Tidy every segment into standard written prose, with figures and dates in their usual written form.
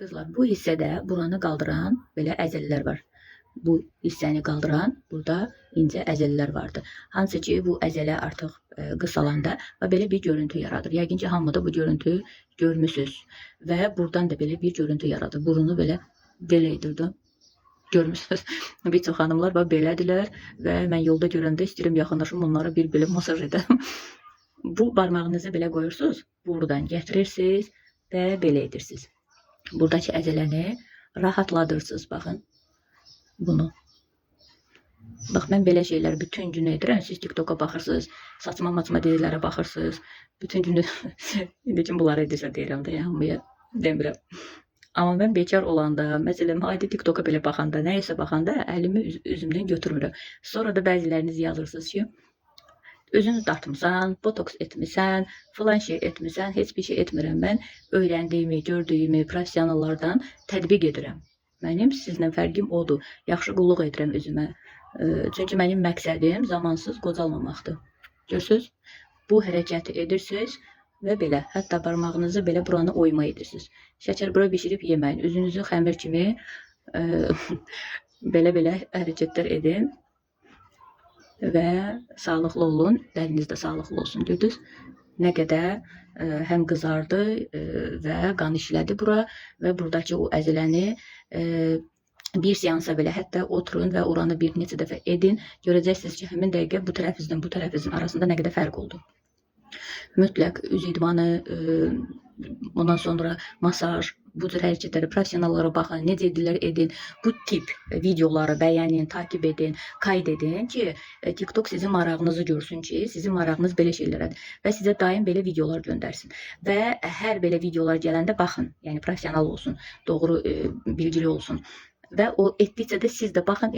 Qızlar, bu hissədə buranı qaldıran belə əzəllər var. Bu hissəni qaldıran burada incə əzəllər vardır. Hansı ki, bu əzələ artıq qısalanda və belə bir görüntü yaradır. Yəqin ki, hamıda bu görüntü görmüsünüz. Və buradan da belə bir görüntü yaradır. Burunu belə edirdi. Görmüsünüz. Bir çox xanımlar belədirlər və mən yolda görəndə istəyirəm yaxınlaşım onlara bir belə masaj edəm. Bu barmağınızı belə qoyursunuz, buradan gətirirsiniz və belə edirsiniz. Buradakı əzələni rahatladırsınız, baxın. Bunu. Bax, mən belə şeylər bütün günü edirəm. Siz TikTok'a baxırsınız, saçma dizilərə baxırsınız. Bütün günü, indi ki, bunları edirsə deyirəm də, hamıya demirəm. Amma mən bekar olanda, məsələn, haydi TikTok'a belə baxanda, nəyəsə baxanda əlimi üzümdən götürmürəm. Sonra da bəziləriniz yazırsınız ki, özünü dartmısan, botoks etmisən, filan şey etmisən, heç bir şey etmirəm. Mən öyrəndiyimi, gördüyümü professionallardan tətbiq edirəm. Mənim sizlə fərqim odur. Yaxşı qulluq edirəm özümə. Çünki mənim məqsədim zamansız qocalmamaqdır. Görürsünüz? Bu hərəkəti edirsiniz və belə, hətta barmağınızı belə buranı oyma edirsiniz. Şəkər bura bişirib yeməyin. Üzünüzü xəmir kimi belə hərəkətlər edin. Və sağlıqlı olun, dəriniz də sağlıqlı olsun, gördünüz. Nə qədər həm qızardı və qan işlədi bura və buradakı o əzələni bir seansa belə hətta oturun və oranı bir neçə dəfə edin. Görəcəksiniz ki, həmin dəqiqə bu tərəfinizin arasında nə qədər fərq oldu. Mütləq üz idmanı, ondan sonra masaj, bu cür hərəkətləri professionallara baxın, necə edirlər edin. Bu tip videoları bəyənin, takip edin, qayd edin ki, TikTok sizin marağınızı görsün ki, sizin marağınız belə şeylərədir və sizə daim belə videolar göndərsin. Və hər belə videolar gələndə baxın, yəni professional olsun, doğru bilgili olsun. Və o etdikcə də siz də baxın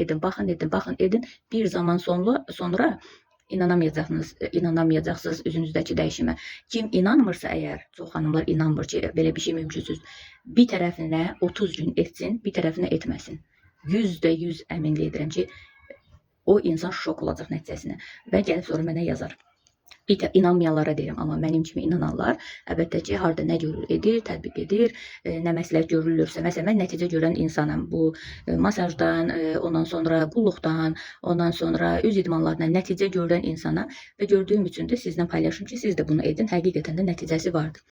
edin. Bir zaman sonra inanamayacaqsınız üzünüzdəki dəyişimə. Kim inanmırsa əgər, çox xanımlar inanmır ki, belə bir şey mümkünsüz. Bir tərəfinə 30 gün etsin, bir tərəfinə etməsin. %100 əminlik edirəm ki, o insan şok olacaq nəticəsinə və gəlib sonra mənə yazar. İnanmayanlara deyirəm, amma mənim kimi inananlar əlbəttə ki, harda nə görür, edir, tətbiq edir, nə məsləhət görülürsə. Məsələn, mən nəticə görən insanım. Bu masajdan, ondan sonra qulluqdan, ondan sonra üz idmanlarından nəticə görən insanam və gördüyüm üçün də sizlə paylaşım ki, siz də bunu edin. Həqiqətən də nəticəsi vardır.